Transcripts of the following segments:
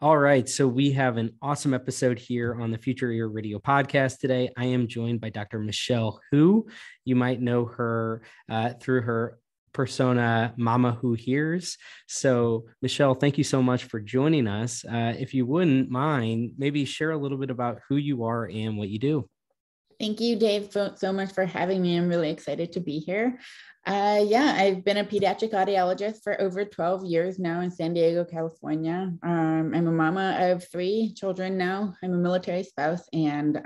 All right. So we have an awesome episode here on the Future Ear Radio podcast today. I am joined by Dr. Michelle Hu. You might know her through her persona, Mama Who Hears. So, Michelle, thank you so much for joining us. If you wouldn't mind, maybe share a little bit about who you are and what you do. Thank you, Dave, so much for having me. I'm really excited to be here. I've been a pediatric audiologist for over 12 years now in San Diego, California. I'm a mama of 3 children now. I'm a military spouse, and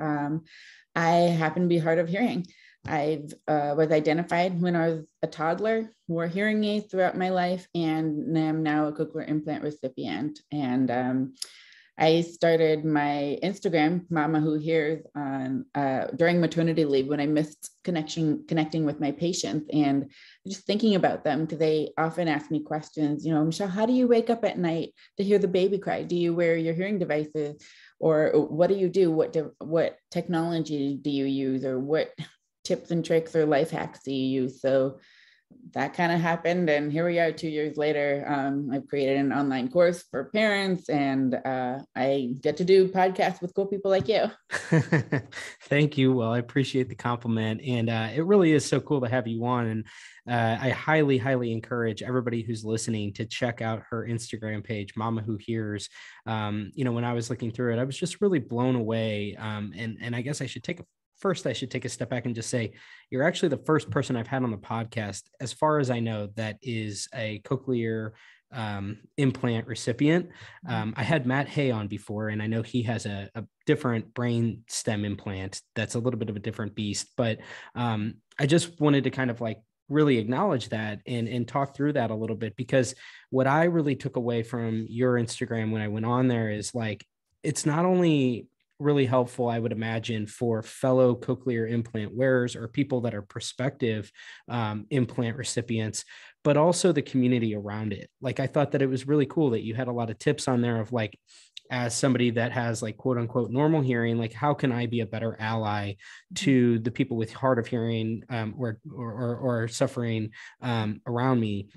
I happen to be hard of hearing. I was identified when I was a toddler, wore hearing aids throughout my life, and am now a cochlear implant recipient. And I started my Instagram, Mama Who Hears, on during maternity leave when I missed connecting with my patients and just thinking about them, because they often ask me questions, Michelle, how do you wake up at night to hear the baby cry? Do you wear your hearing devices? Or what do you do? What technology do you use? Or what tips and tricks or life hacks do you use? So that kind of happened, and here we are 2 years later. I've created an online course for parents, and I get to do podcasts with cool people like you. Thank you. Well, I appreciate the compliment, and it really is so cool to have you on. And I highly, highly encourage everybody who's listening to check out her Instagram page, Mama Who Hears. When I was looking through it, I was just really blown away. And I guess I should take a step back and just say, you're actually the first person I've had on the podcast, as far as I know, that is a cochlear implant recipient. I had Matt Hay on before, and I know he has a different brain stem implant that's a little bit of a different beast, but I just wanted to kind of like really acknowledge that and talk through that a little bit, because what I really took away from your Instagram when I went on there is like, it's not only really helpful, I would imagine, for fellow cochlear implant wearers or people that are prospective implant recipients, but also the community around it. Like, I thought that it was really cool that you had a lot of tips on there of like, as somebody that has like quote unquote normal hearing, like how can I be a better ally to the people with hard of hearing or suffering around me.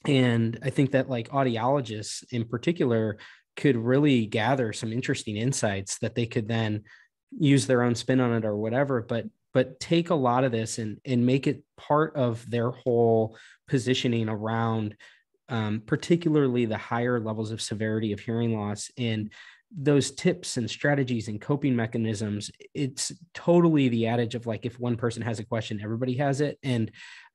And I think that like audiologists in particular could really gather some interesting insights that they could then use their own spin on it or whatever, but take a lot of this and make it part of their whole positioning around particularly the higher levels of severity of hearing loss and those tips and strategies and coping mechanisms. It's totally the adage of like, if one person has a question, everybody has it. And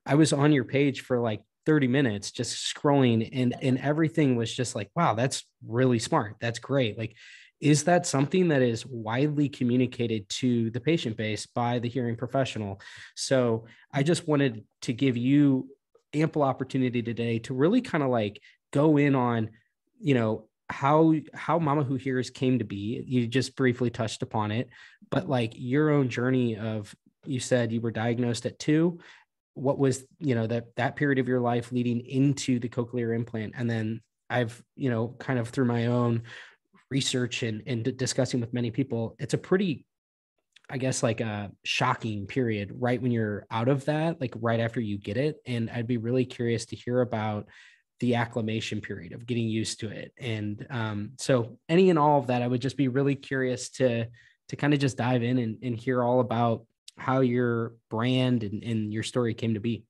I was on your page for like 30 minutes just scrolling, and everything was just like, wow, that's really smart. That's great. Like, is that something that is widely communicated to the patient base by the hearing professional? So I just wanted to give you ample opportunity today to really kind of like go in on, how Mama Who Hears came to be. You just briefly touched upon it, but like your own journey of, you said you were diagnosed at 2. What was, that period of your life leading into the cochlear implant? And then I've, kind of through my own research and discussing with many people, it's a pretty, I guess, like a shocking period right when you're out of that, like right after you get it. And I'd be really curious to hear about the acclimation period of getting used to it. And so any and all of that, I would just be really curious to kind of just dive in and hear all about how your brand and your story came to be.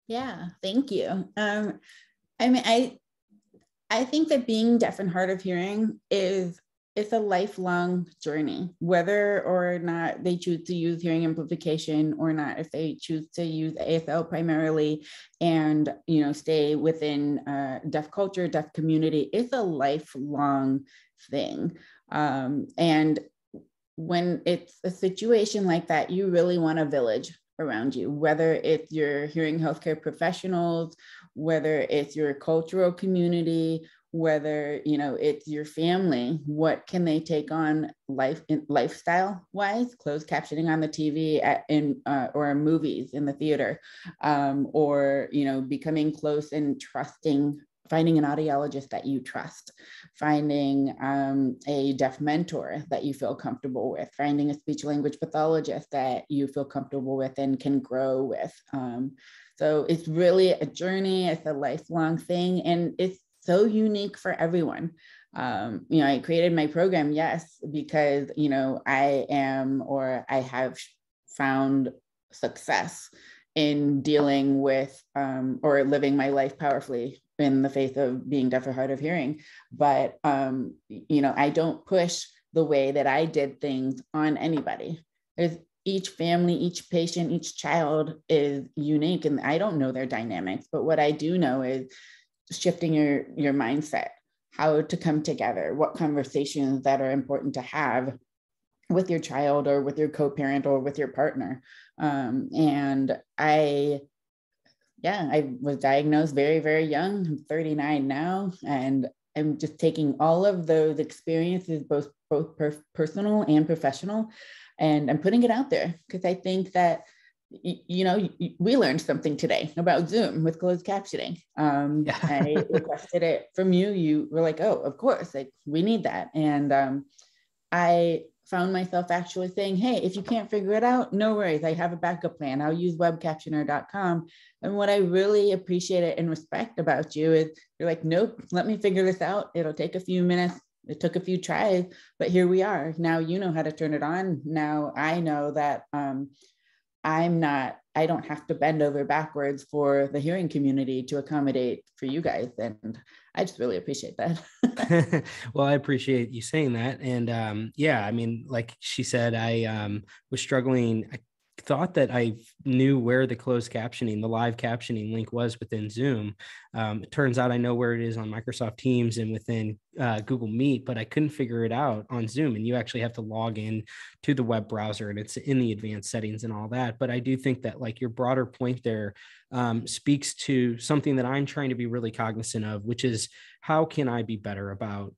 Yeah, thank you. I think that being deaf and hard of hearing it's a lifelong journey, whether or not they choose to use hearing amplification or not. If they choose to use ASL primarily and stay within deaf culture, deaf community, it's a lifelong thing. And when it's a situation like that, you really want a village around you, whether it's your hearing healthcare professionals, whether it's your cultural community, whether it's your family. What can they take on lifestyle wise? Closed captioning on the TV or movies in the theater, or becoming close and trusting, finding an audiologist that you trust, finding a deaf mentor that you feel comfortable with, finding a speech language pathologist that you feel comfortable with and can grow with. So it's really a journey. It's a lifelong thing, and it's so unique for everyone. I created my program, yes, because, I am, or I have found success in dealing with or living my life powerfully in the face of being deaf or hard of hearing. But, I don't push the way that I did things on anybody. There's each family, each patient, each child is unique, and I don't know their dynamics. But what I do know is shifting your mindset, how to come together, what conversations that are important to have with your child or with your co-parent or with your partner. And I was diagnosed very, very young. I'm 39 now, and I'm just taking all of those experiences, both personal and professional, and I'm putting it out there because I think that, we learned something today about Zoom with closed captioning. I requested it from you. You were like, oh, of course, like we need that. And I found myself actually saying, hey, if you can't figure it out, no worries. I have a backup plan. I'll use webcaptioner.com. And what I really appreciate and respect about you is you're like, nope, let me figure this out. It'll take a few minutes. It took a few tries, but here we are. Now you know how to turn it on. Now I know that I don't have to bend over backwards for the hearing community to accommodate for you guys. And I just really appreciate that. Well, I appreciate you saying that. And I mean, like she said, I was struggling. I thought that I knew where the closed captioning, the live captioning link was within Zoom. It turns out I know where it is on Microsoft Teams and within Google Meet, but I couldn't figure it out on Zoom. And you actually have to log in to the web browser, and it's in the advanced settings and all that. But I do think that like your broader point there speaks to something that I'm trying to be really cognizant of, which is how can I be better about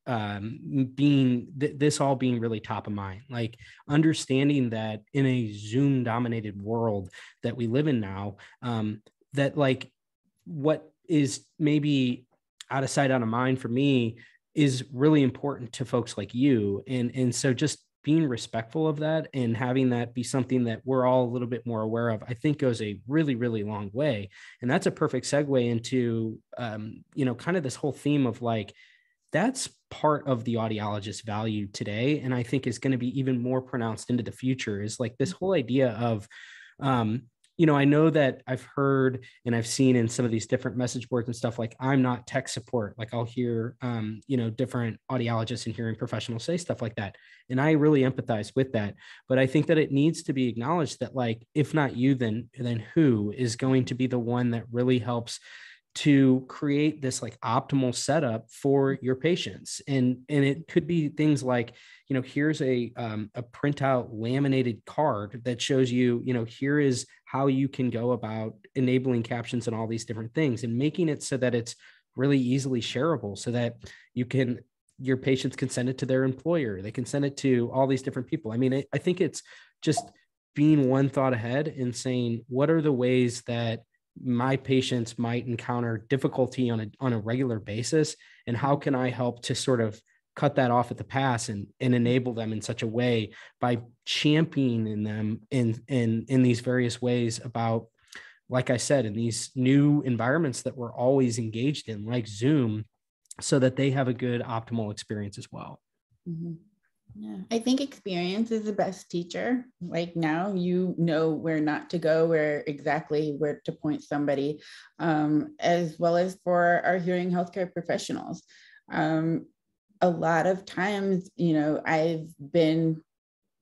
being this all being really top of mind, like understanding that in a Zoom dominated world that we live in now, that like what is maybe out of sight, out of mind for me is really important to folks like you. And so just being respectful of that and having that be something that we're all a little bit more aware of, I think goes a really, really long way. And that's a perfect segue into, kind of this whole theme of like, that's part of the audiologist value today. And I think is going to be even more pronounced into the future is like this whole idea of, I know that I've heard and I've seen in some of these different message boards and stuff, like I'm not tech support. Like I'll hear, different audiologists and hearing professionals say stuff like that. And I really empathize with that. But I think that it needs to be acknowledged that like, if not you, then who is going to be the one that really helps to create this like optimal setup for your patients. And it could be things like, here's a printout laminated card that shows you, here is how you can go about enabling captions and all these different things and making it so that it's really easily shareable so that your patients can send it to their employer. They can send it to all these different people. I mean, I think it's just being one thought ahead and saying, what are the ways that my patients might encounter difficulty on a regular basis, and how can I help to sort of cut that off at the pass and enable them in such a way by championing them in these various ways about, like I said, in these new environments that we're always engaged in, like Zoom, so that they have a good optimal experience as well. Mm-hmm. Yeah, I think experience is the best teacher. Like now, where not to go, where to point somebody, as well as for our hearing healthcare professionals. A lot of times, I've been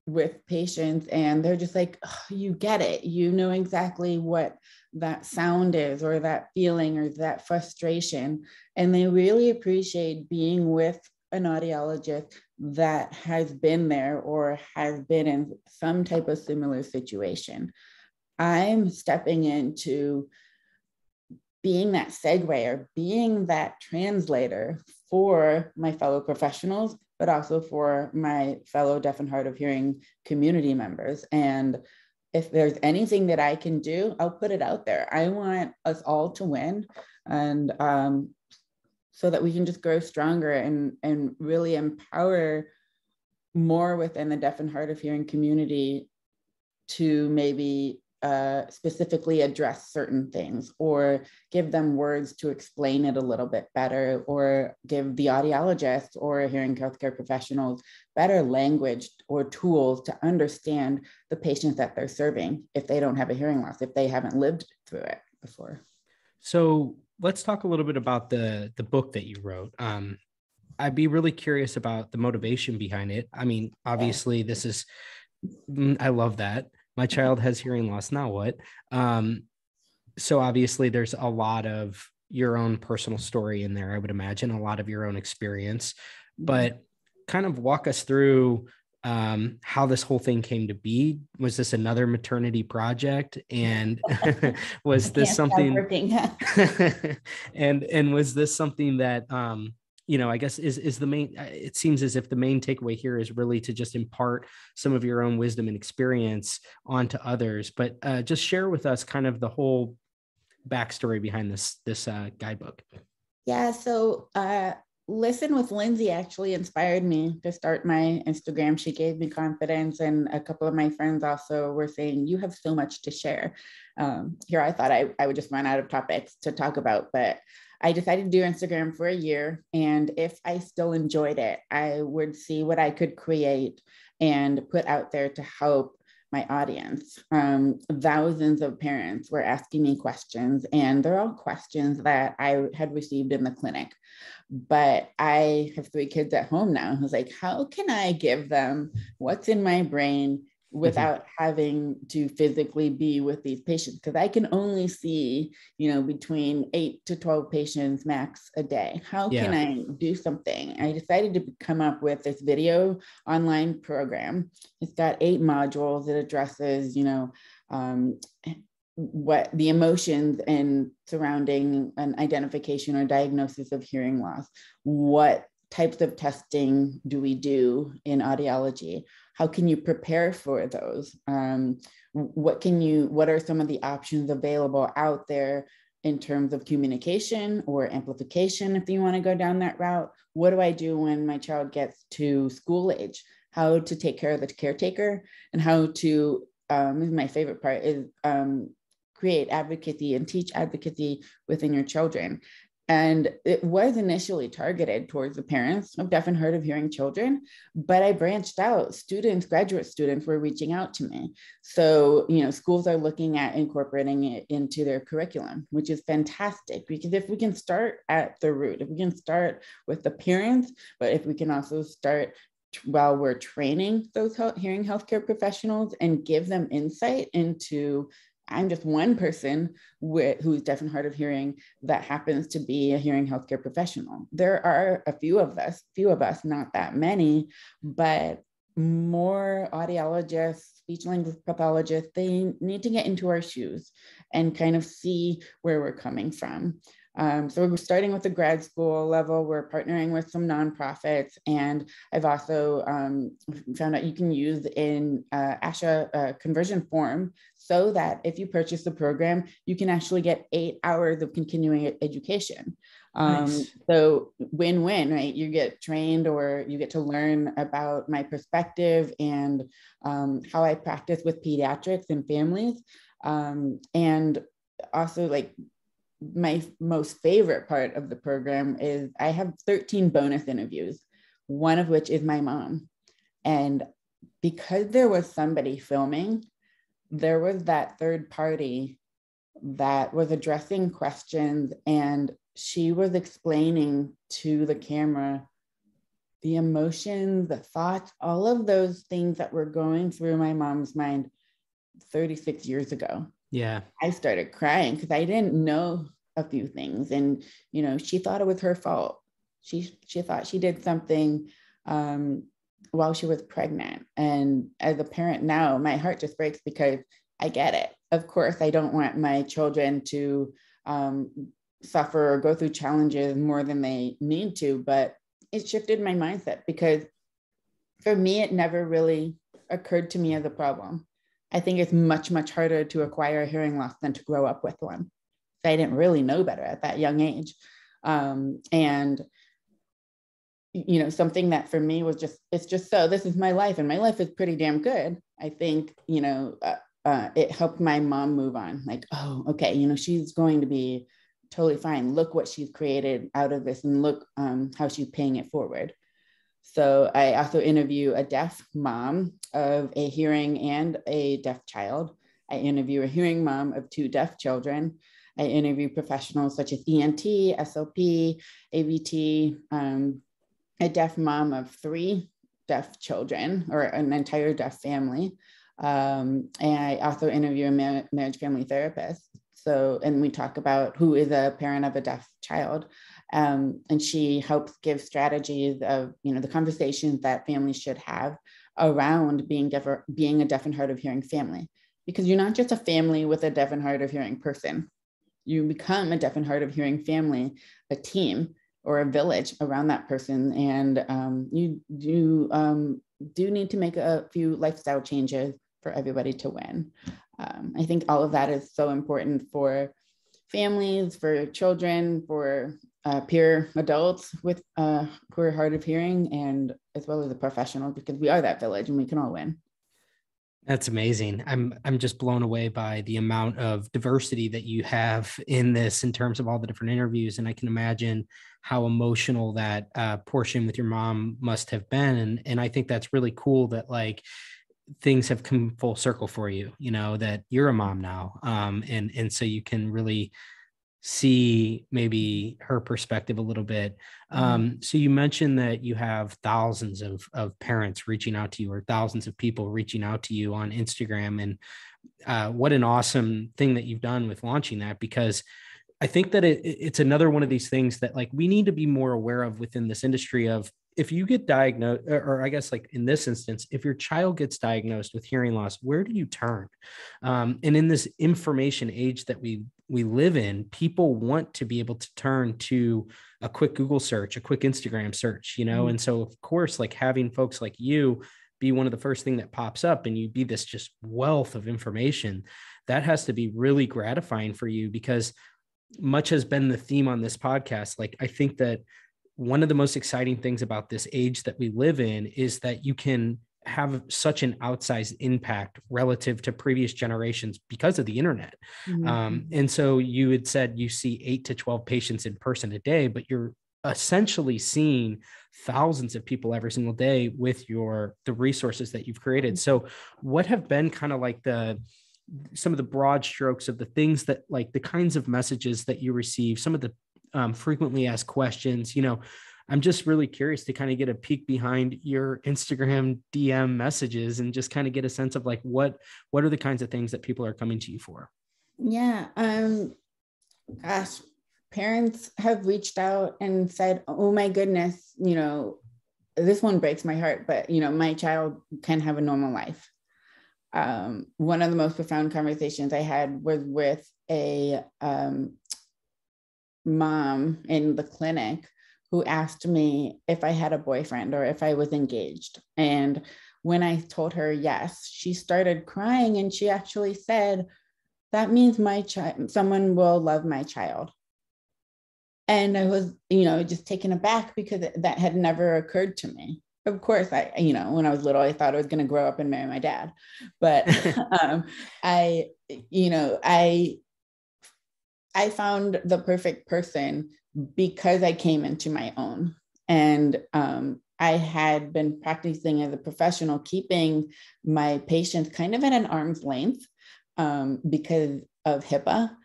with patients and they're just like, oh, you get it. You know exactly what that sound is or that feeling or that frustration. And they really appreciate being with an audiologist that has been there or has been in some type of similar situation. I'm stepping into being that segue or being that translator for my fellow professionals, but also for my fellow deaf and hard of hearing community members. And if there's anything that I can do, I'll put it out there. I want us all to win. And so that we can just grow stronger and really empower more within the deaf and hard of hearing community to maybe specifically address certain things, or give them words to explain it a little bit better, or give the audiologist or hearing healthcare professionals better language or tools to understand the patients that they're serving if they don't have a hearing loss, if they haven't lived through it before. So let's talk a little bit about the book that you wrote. I'd be really curious about the motivation behind it. I mean, obviously, this is, I love that. My child has hearing loss. Now what? So obviously, there's a lot of your own personal story in there, I would imagine, a lot of your own experience, but kind of walk us through how this whole thing came to be. Was this another maternity project? And was this something, and was this something that, I guess is the main, it seems as if the main takeaway here is really to just impart some of your own wisdom and experience onto others, but just share with us kind of the whole backstory behind this guidebook. Yeah. So, Listen with Lindsay actually inspired me to start my Instagram. She gave me confidence, and a couple of my friends also were saying, you have so much to share. Here, I thought I would just run out of topics to talk about, but I decided to do Instagram for a year. And if I still enjoyed it, I would see what I could create and put out there to help my audience. Thousands of parents were asking me questions, and they're all questions that I had received in the clinic. But I have 3 kids at home now. I was like, how can I give them what's in my brain without having to physically be with these patients? Because I can only see, between 8 to 12 patients max a day. How can I do something? I decided to come up with this video online program. It's got 8 modules. It addresses, what the emotions and surrounding an identification or diagnosis of hearing loss. What types of testing do we do in audiology? How can you prepare for those? What are some of the options available out there in terms of communication or amplification, if you want to go down that route? What do I do when my child gets to school age? How to take care of the caretaker, and how to, my favorite part is create advocacy and teach advocacy within your children. And it was initially targeted towards the parents of deaf and hard of hearing children, but I branched out. Graduate students were reaching out to me. So, schools are looking at incorporating it into their curriculum, which is fantastic, because if we can start at the root, if we can start with the parents, but if we can also start while we're training those hearing healthcare professionals and give them insight into, I'm just one person who's deaf and hard of hearing that happens to be a hearing healthcare professional. There are a few of us, not that many, but more audiologists, speech language pathologists, they need to get into our shoes and kind of see where we're coming from. So we're starting with the grad school level. We're partnering with some nonprofits, and I've also found out you can use in ASHA conversion form, so that if you purchase the program, you can actually get 8 hours of continuing education. Nice. So win-win, right? You get trained, or you get to learn about my perspective and how I practice with pediatrics and families. And also, like, my most favorite part of the program is I have 13 bonus interviews, one of which is my mom. And because there was somebody filming, there was that third party that was addressing questions, and she was explaining to the camera the emotions, the thoughts, all of those things that were going through my mom's mind 36 years ago. Yeah. I started crying because I didn't know a few things. And, she thought it was her fault. She thought she did something while she was pregnant. And as a parent now, my heart just breaks, because I get it. Of course, I don't want my children to suffer or go through challenges more than they need to, but it shifted my mindset, because for me, it never really occurred to me as a problem. I think it's much, much harder to acquire a hearing loss than to grow up with one. I didn't really know better at that young age. And, something that for me was it's just so, this is my life, and my life is pretty damn good. I think, it helped my mom move on. Like, oh, okay, she's going to be totally fine. Look what she's created out of this, and look how she's paying it forward. So I also interview a deaf mom of a hearing and a deaf child. I interview a hearing mom of 2 deaf children. I interview professionals such as ENT, SLP, AVT, a deaf mom of 3 deaf children, or an entire deaf family. And I also interview a marriage family therapist. So, and we talk about who is a parent of a deaf child. And she helps give strategies of, the conversations that families should have around being a deaf and hard of hearing family. Because you're not just a family with a deaf and hard of hearing person. You become a deaf and hard of hearing family, a team or a village around that person. And you do need to make a few lifestyle changes for everybody to win. I think all of that is so important for families, for children, for peer adults with who are hard of hearing, and as well as the professionals, because we are that village and we can all win. That's amazing. I'm just blown away by the amount of diversity that you have in this in terms of all the different interviews. And I can imagine how emotional that portion with your mom must have been. And I think that's really cool that like things have come full circle for you, that you're a mom now. And so you can really see maybe her perspective a little bit. So you mentioned that you have thousands of parents reaching out to you, or thousands of people reaching out to you on Instagram. And what an awesome thing that you've done with launching that, because I think that it's another one of these things that like we need to be more aware of within this industry of, if you get diagnosed, or I guess like in this instance, if your child gets diagnosed with hearing loss, where do you turn? And in this information age that we live in, people want to be able to turn to a quick Google search, a quick Instagram search, And so of course, like having folks like you be one of the first thing that pops up and you be this just wealth of information, that has to be really gratifying for you, because much has been the theme on this podcast. Like, I think that one of the most exciting things about this age that we live in is that you can have such an outsized impact relative to previous generations because of the internet. And so you had said you see 8 to 12 patients in person a day, but you're essentially seeing thousands of people every single day with the resources that you've created. So what have been kind of like some of the broad strokes of the things that, like, the kinds of messages that you receive, some of the frequently asked questions? I'm just really curious to kind of get a peek behind your Instagram DM messages and just kind of get a sense of like, what are the kinds of things that people are coming to you for? Yeah. Gosh, parents have reached out and said, oh my goodness, this one breaks my heart, but my child can have a normal life. One of the most profound conversations I had was with a mom in the clinic who asked me if I had a boyfriend or if I was engaged. And when I told her yes, she started crying, and she actually said, that means someone will love my child. And I was, just taken aback, because that had never occurred to me. Of course, when I was little, I thought I was going to grow up and marry my dad. But I found the perfect person because I came into my own. And I had been practicing as a professional, keeping my patients kind of at an arm's length because of HIPAA.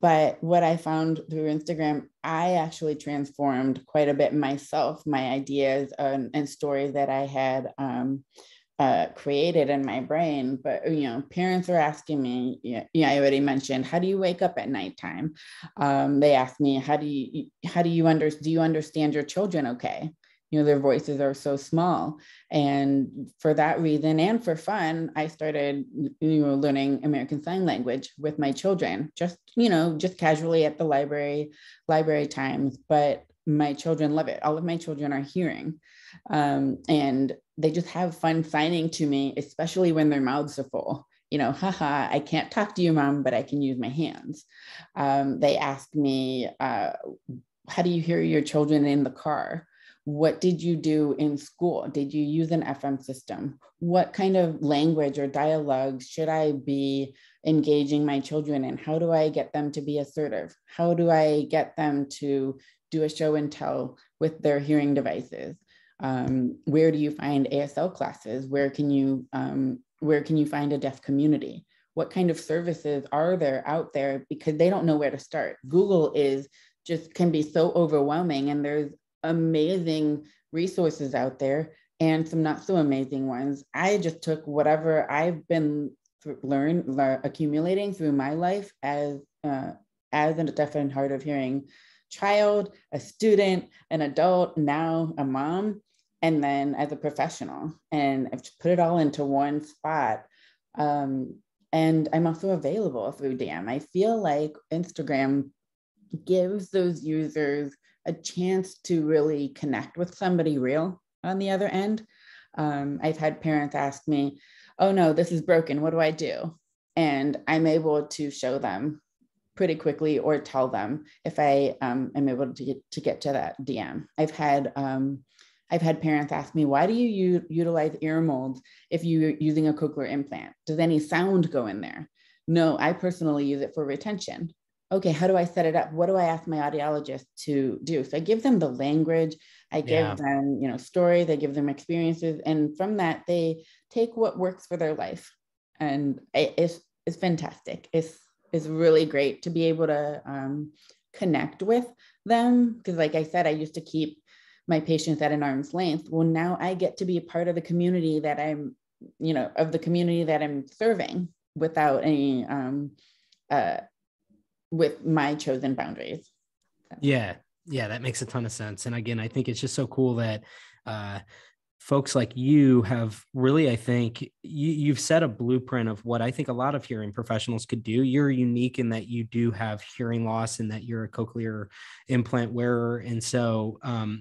But what I found through Instagram, I actually transformed quite a bit myself, my ideas and stories that I had created in my brain. But parents are asking me, I already mentioned, how do you wake up at nighttime? They ask me, do you understand your children okay? Their voices are so small. And for that reason, and for fun, I started learning American Sign Language with my children, just casually at the library times. But my children love it. All of my children are hearing. And they just have fun signing to me, especially when their mouths are full. Haha, I can't talk to you, Mom, but I can use my hands. They ask me, how do you hear your children in the car? What did you do in school? Did you use an FM system? What kind of language or dialogue should I be engaging my children in? How do I get them to be assertive? How do I get them to do a show and tell with their hearing devices? Where do you find ASL classes? Where can you find a deaf community? What kind of services are there out there? Because they don't know where to start. Google can be so overwhelming, and there's amazing resources out there and some not so amazing ones. I just took whatever I've been accumulating through my life as a deaf and hard of hearing child, a student, an adult, now a mom, and then as a professional. And I've just put it all into one spot. And I'm also available through DM. I feel like Instagram gives those users a chance to really connect with somebody real on the other end. I've had parents ask me, oh no, this is broken, what do I do? And I'm able to show them pretty quickly or tell them if I am able to get to that DM. I've had parents ask me, why do you utilize ear molds if you're using a cochlear implant? Does any sound go in there? No, I personally use it for retention. Okay, how do I set it up? What do I ask my audiologist to do? So I give them the language, I give them, stories, I give them experiences. And from that, they take what works for their life. And it's fantastic. It's really great to be able to connect with them. Because like I said, I used to keep my patients at an arm's length. Well, now I get to be a part of the community that I'm serving without any, with my chosen boundaries. So. Yeah, that makes a ton of sense. And again, I think it's just so cool that folks like you have really, I think you've set a blueprint of what I think a lot of hearing professionals could do. You're unique in that you do have hearing loss and that you're a cochlear implant wearer. And so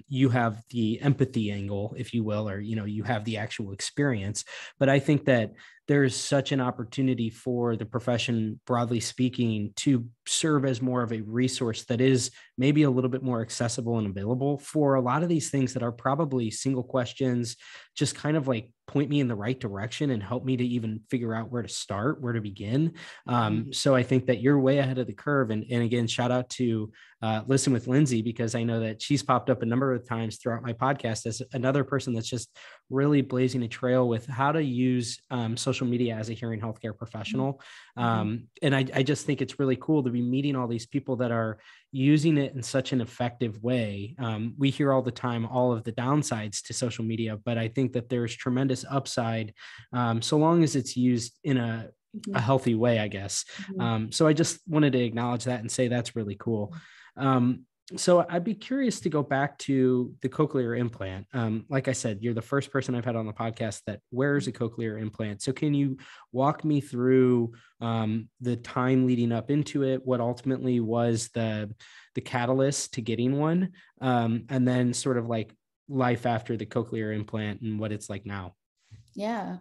you have the empathy angle, if you will, or, you have the actual experience. But I think that there's such an opportunity for the profession, broadly speaking, to serve as more of a resource that is maybe a little bit more accessible and available for a lot of these things that are probably single questions, just kind of like point me in the right direction and help me to even figure out where to start, where to begin. So I think that you're way ahead of the curve. And again, shout out to Listen with Lindsay, because I know that she's popped up a number of times throughout my podcast as another person that's just really blazing a trail with how to use social media as a hearing healthcare professional. And I just think it's really cool to be meeting all these people that are using it in such an effective way. We hear all the time all of the downsides to social media, but I think that there's tremendous upside so long as it's used in a healthy way, I guess. So I just wanted to acknowledge that and say that's really cool. So I'd be curious to go back to the cochlear implant. Like I said, you're the first person I've had on the podcast that wears a cochlear implant. So can you walk me through the time leading up into it, what ultimately was the catalyst to getting one, and then sort of like life after the cochlear implant and what it's like now? Yeah.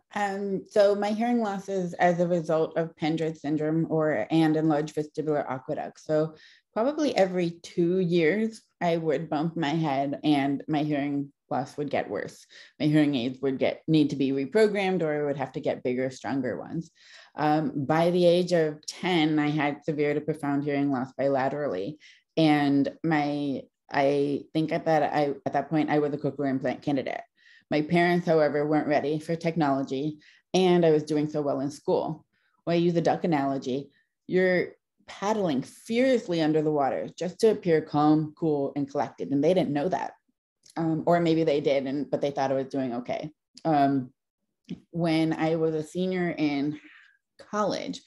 So my hearing loss is as a result of Pendred syndrome and enlarged vestibular aqueduct. So probably every 2 years, I would bump my head and my hearing loss would get worse. My hearing aids would need to be reprogrammed, or I would have to get bigger, stronger ones. By the age of 10, I had severe to profound hearing loss bilaterally. And I think at that point, I was a cochlear implant candidate. My parents, however, weren't ready for technology, and I was doing so well in school. Well, I use a duck analogy. You're paddling furiously under the water just to appear calm, cool, and collected, and they didn't know that. Or maybe they did, but they thought I was doing okay. When I was a senior in college,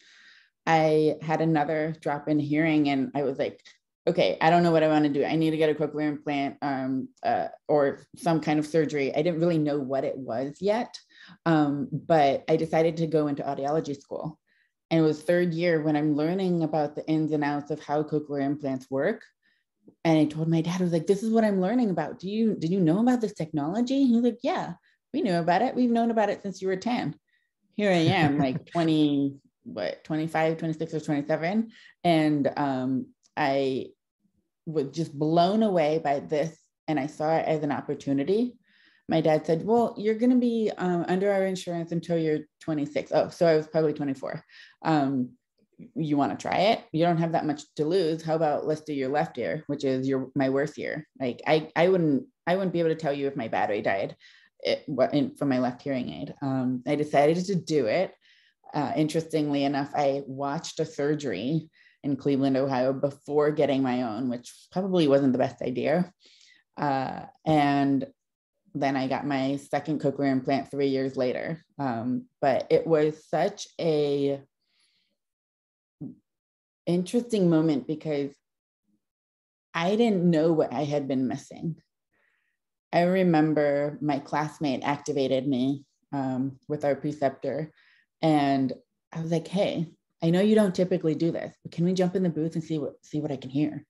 I had another drop in hearing, and I was like, okay, I don't know what I want to do. I need to get a cochlear implant or some kind of surgery. I didn't really know what it was yet, but I decided to go into audiology school. And it was third year when I'm learning about the ins and outs of how cochlear implants work. And I told my dad, I was like, this is what I'm learning about. Did you know about this technology? He was like, yeah, we knew about it. We've known about it since you were 10. Here I am, like 25, 26 or 27. And I was just blown away by this and I saw it as an opportunity. My dad said, well, you're going to be under our insurance until you're 26. Oh, so I was probably 24. You want to try it? You don't have that much to lose. How about let's do your left ear, which is my worst ear. Like I wouldn't be able to tell you if my battery died from my left hearing aid. I decided to do it. Interestingly enough, I watched a surgery in Cleveland, Ohio before getting my own, which probably wasn't the best idea. And then I got my second cochlear implant 3 years later. But it was such a interesting moment because I didn't know what I had been missing. I remember my classmate activated me with our preceptor, and I was like, hey, I know you don't typically do this, but can we jump in the booth and see what I can hear?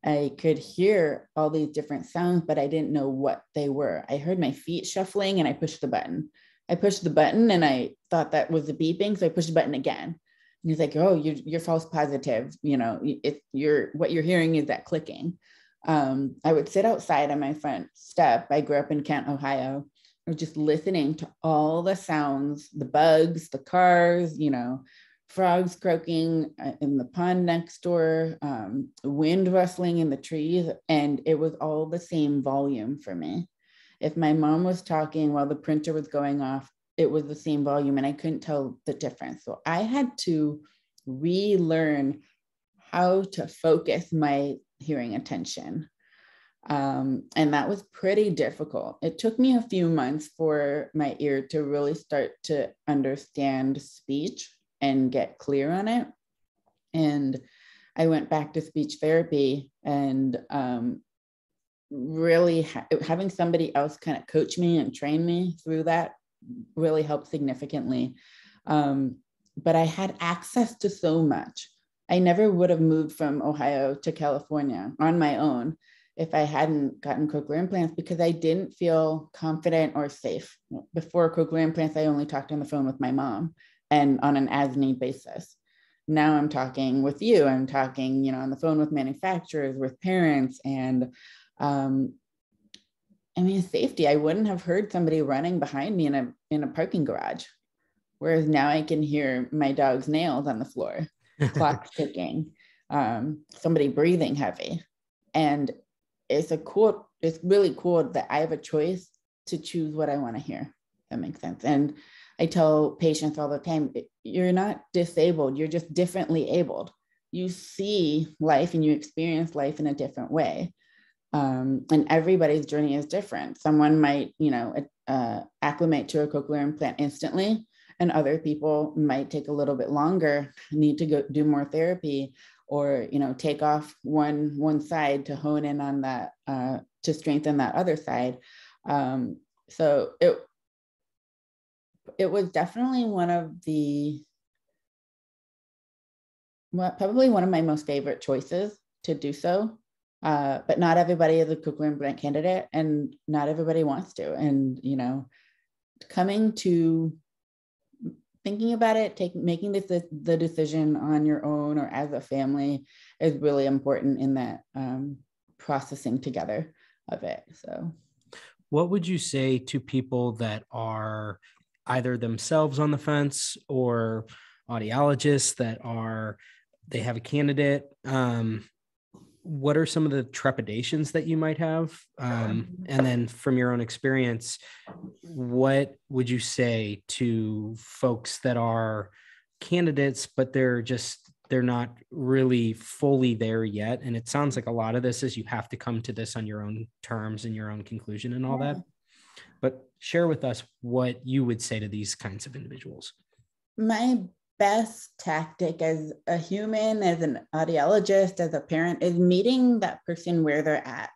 I could hear all these different sounds, but I didn't know what they were. I heard my feet shuffling and I pushed the button. And I thought that was the beeping. So I pushed the button again. And he's like, oh, you're false positive. You know, what you're hearing is that clicking. I would sit outside on my front step. I grew up in Kent, Ohio. I was just listening to all the sounds, the bugs, the cars, you know, frogs croaking in the pond next door, wind rustling in the trees, and it was all the same volume for me. If my mom was talking while the printer was going off, it was the same volume, and I couldn't tell the difference. So I had to relearn how to focus my hearing attention. And that was pretty difficult. It took me a few months for my ear to really start to understand speech and get clear on it. And I went back to speech therapy, and really having somebody else kind of coach me and train me through that really helped significantly. But I had access to so much. I never would have moved from Ohio to California on my own if I hadn't gotten cochlear implants, because I didn't feel confident or safe. Before cochlear implants, I only talked on the phone with my mom and on an as-need basis. Now I'm talking with you. I'm talking, you know, on the phone with manufacturers, with parents, and I mean, safety. I wouldn't have heard somebody running behind me in a parking garage, whereas now I can hear my dog's nails on the floor, clocks ticking, somebody breathing heavy, and it's really cool that I have a choice to choose what I want to hear. That makes sense. And I tell patients all the time, you're not disabled, you're just differently abled. You see life and you experience life in a different way. And everybody's journey is different. Someone might, you know, acclimate to a cochlear implant instantly, and other people might take a little bit longer, need to go do more therapy, or, you know, take off one side to hone in on that, to strengthen that other side. So it was definitely probably one of my most favorite choices to do so. But not everybody is a cochlear implant candidate, and not everybody wants to. And, you know, coming to thinking about it, making the decision on your own or as a family is really important in that processing together of it. So what would you say to people that are either themselves on the fence or audiologists they have a candidate? What are some of the trepidations that you might have? And then from your own experience, what would you say to folks that are candidates, but they're not really fully there yet? And it sounds like a lot of this is you have to come to this on your own terms and your own conclusion and all that. But share with us what you would say to these kinds of individuals. My best tactic as a human, as an audiologist, as a parent, is meeting that person where they're at,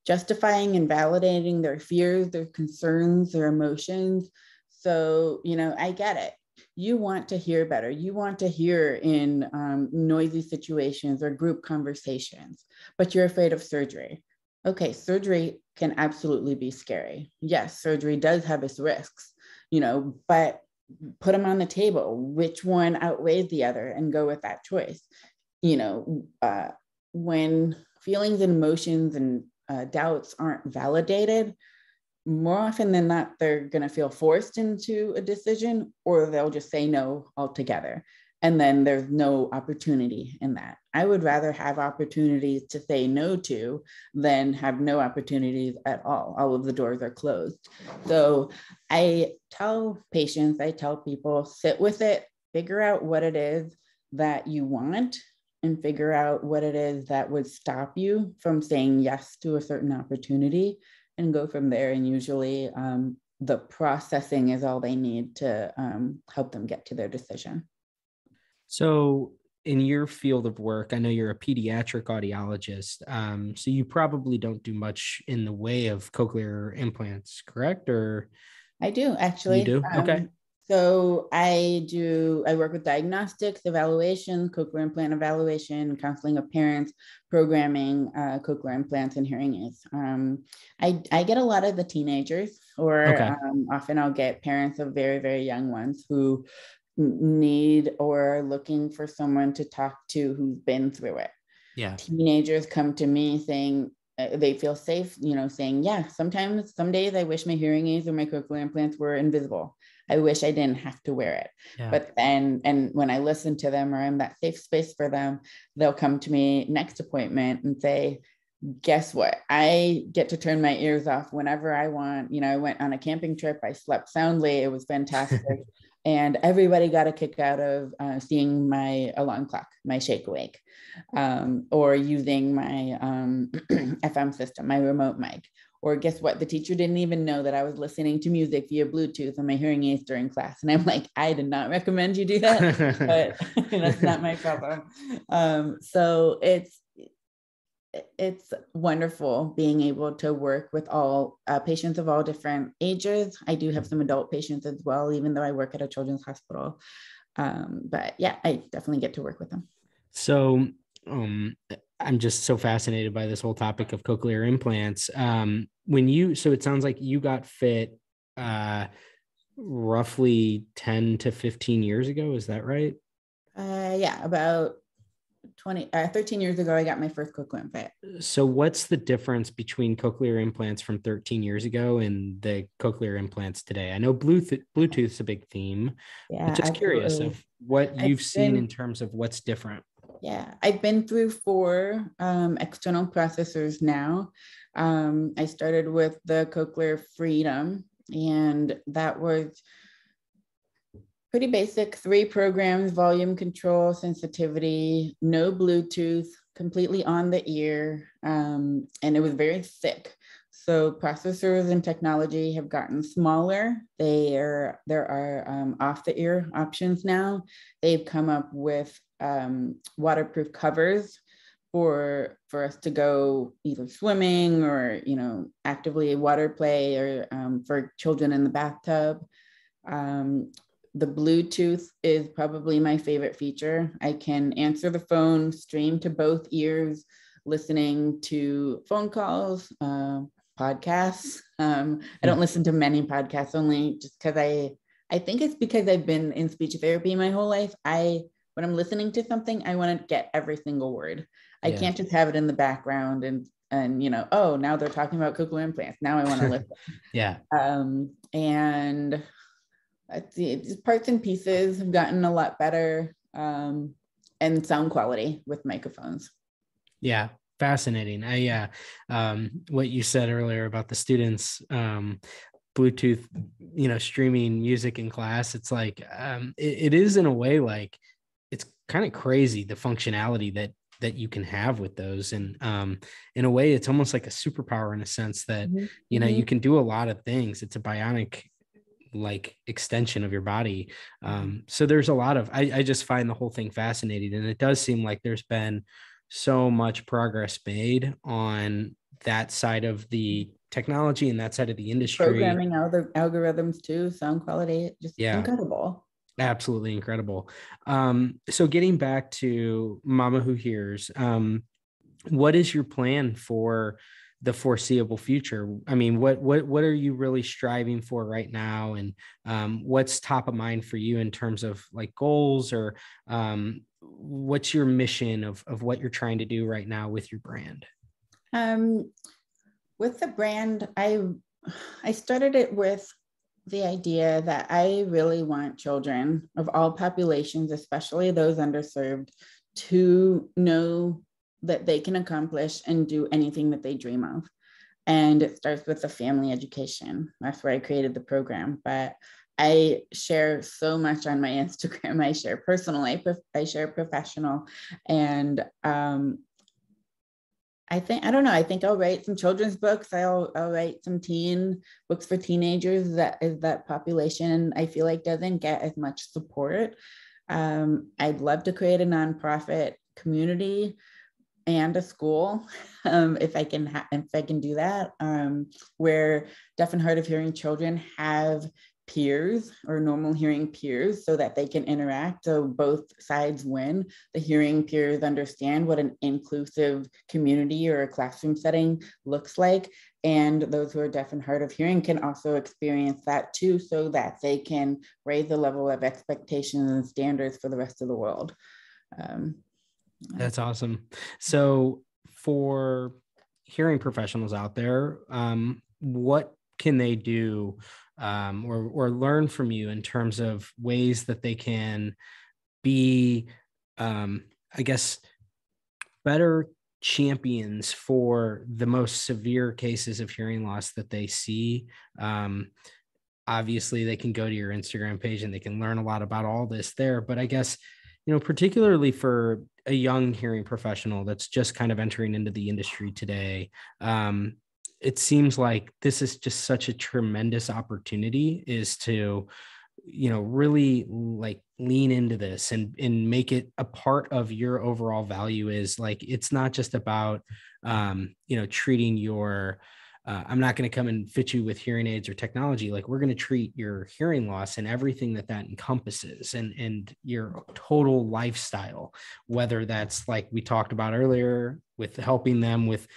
justifying and validating their fears, their concerns, their emotions. So, you know, I get it. You want to hear better. You want to hear in noisy situations or group conversations, but you're afraid of surgery. Okay, surgery can absolutely be scary. Yes, surgery does have its risks, you know, but put them on the table. Which one outweighs the other, and go with that choice. You know, when feelings and emotions and doubts aren't validated, more often than not, they're going to feel forced into a decision, or they'll just say no altogether. And then there's no opportunity in that. I would rather have opportunities to say no to than have no opportunities at all. All of the doors are closed. So I tell patients, I tell people, sit with it, figure out what it is that you want, and figure out what it is that would stop you from saying yes to a certain opportunity, and go from there. And usually the processing is all they need to help them get to their decision. So in your field of work, I know you're a pediatric audiologist. So you probably don't do much in the way of cochlear implants, correct? Or I do, actually. You do? Okay. So I work with diagnostics, evaluation, cochlear implant evaluation, counseling of parents, programming cochlear implants and hearing aids. I get a lot of the teenagers, or often I'll get parents of very, very young ones who need or are looking for someone to talk to who's been through it. Yeah. Teenagers come to me saying, they feel safe, saying, yeah, some days I wish my hearing aids or my cochlear implants were invisible. I wish I didn't have to wear it. Yeah. But then, and when I listen to them, or I'm that safe space for them, they'll come to me next appointment and say, guess what? I get to turn my ears off whenever I want. I went on a camping trip. I slept soundly. It was fantastic. And everybody got a kick out of seeing my alarm clock, my shake awake, or using my FM system, my remote mic. Or guess what? The teacher didn't even know that I was listening to music via Bluetooth on my hearing aids during class. And I'm like, I did not recommend you do that, but that's not my problem. So it's wonderful being able to work with all patients of all different ages. I do have some adult patients as well, even though I work at a children's hospital. But yeah, I definitely get to work with them. So I'm just so fascinated by this whole topic of cochlear implants. So it sounds like you got fit roughly 10 to 15 years ago. Is that right? Yeah, about 13 years ago, I got my first cochlear implant. So what's the difference between cochlear implants from 13 years ago and the cochlear implants today? I know Bluetooth's a big theme. Yeah, I'm just curious of what you've seen in terms of what's different. Yeah, I've been through 4 external processors now. I started with the Cochlear Freedom, and that was pretty basic, 3 programs: volume control, sensitivity, no Bluetooth, completely on the ear. And it was very thick. So processors and technology have gotten smaller. There are off the ear options now. They've come up with waterproof covers for us to go either swimming or, actively water play, or for children in the bathtub. The Bluetooth is probably my favorite feature. I can answer the phone, stream to both ears, listening to phone calls, podcasts. I don't listen to many podcasts, only just because I think it's because I've been in speech therapy my whole life. When I'm listening to something, I want to get every single word. I can't just have it in the background and oh, now they're talking about cochlear implants. Now I want to listen. Yeah. And parts and pieces have gotten a lot better, and sound quality with microphones. Yeah, fascinating. What you said earlier about the students, Bluetooth, streaming music in class, it's like it is in a way like it's kind of crazy the functionality that you can have with those, and in a way it's almost like a superpower in a sense that you can do a lot of things. It's a bionic like extension of your body. So there's a lot of I just find the whole thing fascinating, and it does seem like there's been so much progress made on that side of the technology and that side of the industry. Programming algorithms too, sound quality, just incredible. Absolutely incredible. So getting back to Mama Who Hears, what is your plan for the foreseeable future? I mean, what are you really striving for right now? And what's top of mind for you in terms of like goals, or what's your mission of what you're trying to do right now with your brand? With the brand, I started it with the idea that I really want children of all populations, especially those underserved, to know that they can accomplish and do anything that they dream of. And it starts with the family education. That's where I created the program. But I share so much on my Instagram. I share personal, I share professional. And I don't know, I think I'll write some children's books. I'll write some teen books for teenagers. That is that population I feel like doesn't get as much support. I'd love to create a nonprofit community and a school, if I can do that, where deaf and hard of hearing children have peers or normal hearing peers so that they can interact. So both sides win. The hearing peers understand what an inclusive community or a classroom setting looks like. And those who are deaf and hard of hearing can also experience that too, so that they can raise the level of expectations and standards for the rest of the world. That's awesome. So for hearing professionals out there, what can they do or learn from you in terms of ways that they can be, I guess, better champions for the most severe cases of hearing loss that they see? Obviously, they can go to your Instagram page and they can learn a lot about all this there. But I guess, particularly for a young hearing professional that's just kind of entering into the industry today, it seems like this is just such a tremendous opportunity, is to, really like lean into this and make it a part of your overall value. Is like, it's not just about, treating your, I'm not going to come and fit you with hearing aids or technology. Like, we're going to treat your hearing loss and everything that encompasses, and your total lifestyle, whether that's like we talked about earlier with helping them with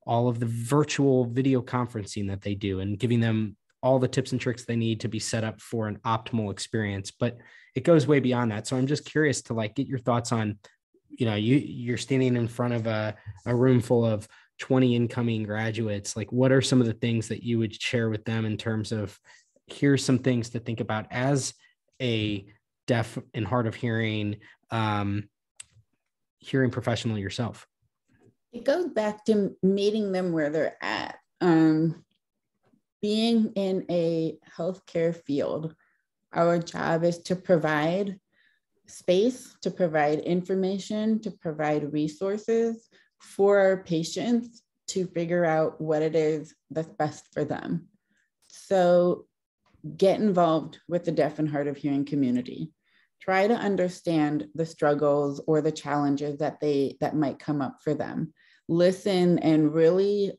all of the virtual video conferencing that they do and giving them all the tips and tricks they need to be set up for an optimal experience. But it goes way beyond that. So I'm just curious to like get your thoughts on, you're standing in front of a room full of 20 incoming graduates. Like, what are some of the things that you would share with them in terms of, here's some things to think about as a deaf and hard of hearing, hearing professional yourself? It goes back to meeting them where they're at. Being in a healthcare field, our job is to provide space, to provide information, to provide resources for our patients to figure out what it is that's best for them. So get involved with the deaf and hard of hearing community. Try to understand the struggles or the challenges that might come up for them. Listen and really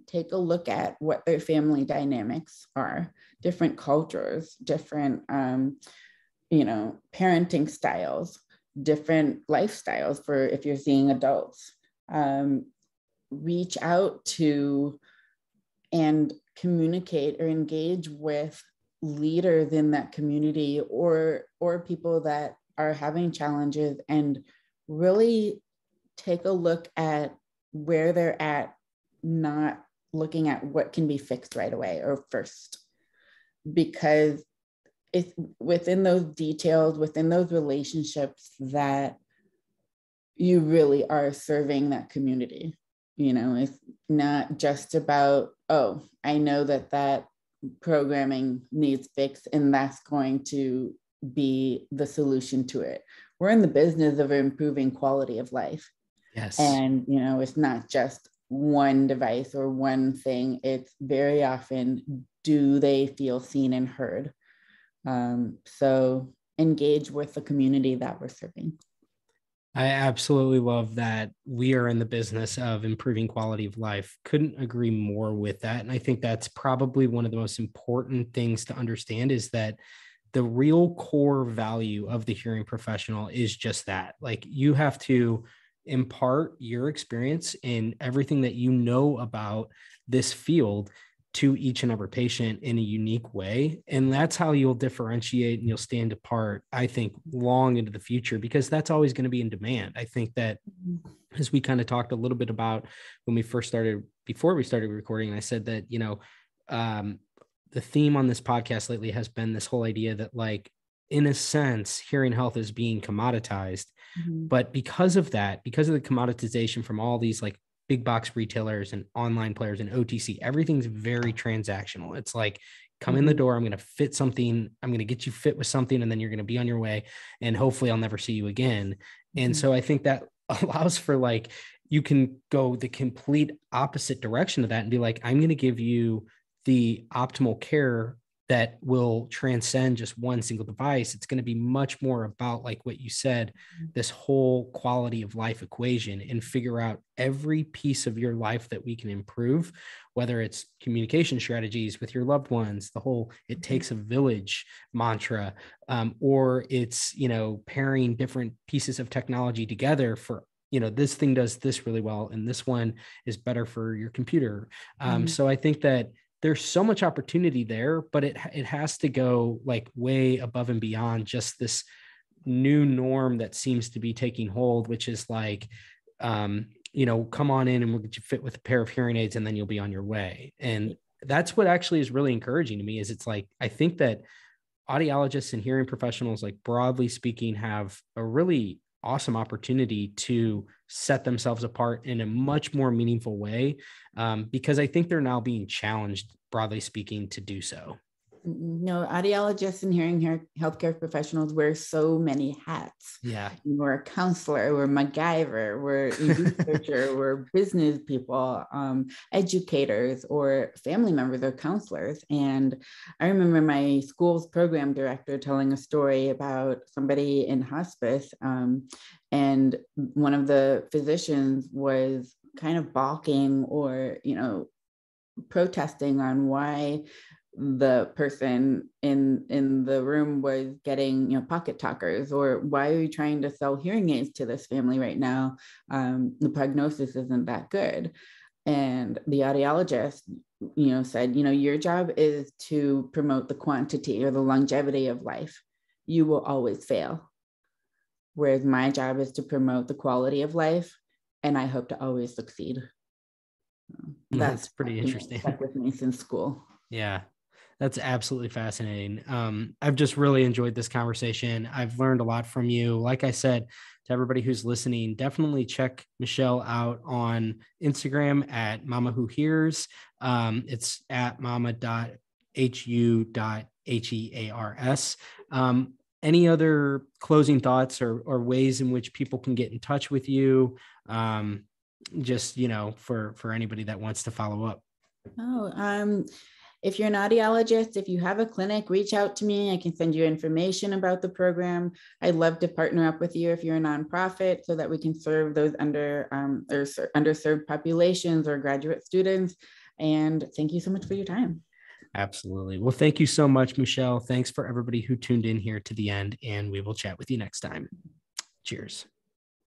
take a look at what their family dynamics are, different cultures, different parenting styles, different lifestyles for if you're seeing adults. Reach out to and communicate or engage with leaders in that community or people that are having challenges, and really take a look at where they're at, not looking at what can be fixed right away or first, because it's within those details, within those relationships, that you really are serving that community. It's not just about, oh, I know that programming needs fixed and that's going to be the solution to it. We're in the business of improving quality of life. Yes. And, it's not just one device or one thing. It's very often, do they feel seen and heard? So engage with the community that we're serving. I absolutely love that we are in the business of improving quality of life. Couldn't agree more with that. And I think that's probably one of the most important things to understand, is that the real core value of the hearing professional is just that. Like, you have to impart your experience in everything that you know about this field to each and every patient in a unique way. And that's how you'll differentiate and you'll stand apart, I think, long into the future, because that's always going to be in demand. I think that, as we kind of talked a little bit about when we first started, before we started recording, I said that, the theme on this podcast lately has been this whole idea that, like, in a sense, hearing health is being commoditized. But because of that, because of the commoditization from all these like big box retailers and online players and OTC, everything's very transactional. It's like, come in the door, I'm going to fit something, I'm going to get you fit with something, and then you're going to be on your way, and hopefully I'll never see you again. And so I think that allows for, like, you can go the complete opposite direction of that and be like, I'm going to give you the optimal care that will transcend just one single device. It's going to be much more about, like what you said, this whole quality of life equation, and figure out every piece of your life that we can improve, whether it's communication strategies with your loved ones, the whole "it takes a village" mantra, or it's, pairing different pieces of technology together for, this thing does this really well, and this one is better for your computer. So I think that there's so much opportunity there, but it has to go like way above and beyond just this new norm that seems to be taking hold, which is like, come on in and we'll get you fit with a pair of hearing aids and then you'll be on your way. And that's what actually is really encouraging to me, is it's like, I think that audiologists and hearing professionals, like broadly speaking, have a really awesome opportunity to set themselves apart in a much more meaningful way, because I think they're now being challenged, broadly speaking, to do so. No, audiologists and healthcare professionals wear so many hats. Yeah. We're a counselor, we're MacGyver, we're a researcher, we're business people, educators, or family members or counselors. And I remember my school's program director telling a story about somebody in hospice, and one of the physicians was kind of balking or, protesting on why the person in the room was getting, pocket talkers, or why are you trying to sell hearing aids to this family right now? The prognosis isn't that good. And the audiologist, said, your job is to promote the quantity or the longevity of life. You will always fail. Whereas my job is to promote the quality of life, and I hope to always succeed. That's pretty interesting. Stuck with me since school. Yeah. That's absolutely fascinating. I've just really enjoyed this conversation. I've learned a lot from you. Like I said, to everybody who's listening, definitely check Michelle out on Instagram at Mama Who Hears. It's at mama.hu.hears. Any other closing thoughts or ways in which people can get in touch with you? Just, for anybody that wants to follow up. If you're an audiologist, if you have a clinic, reach out to me. I can send you information about the program. I'd love to partner up with you if you're a nonprofit, so that we can serve those underserved populations or graduate students. And thank you so much for your time. Absolutely. Well, thank you so much, Michelle. Thanks for everybody who tuned in here to the end, and we will chat with you next time. Cheers.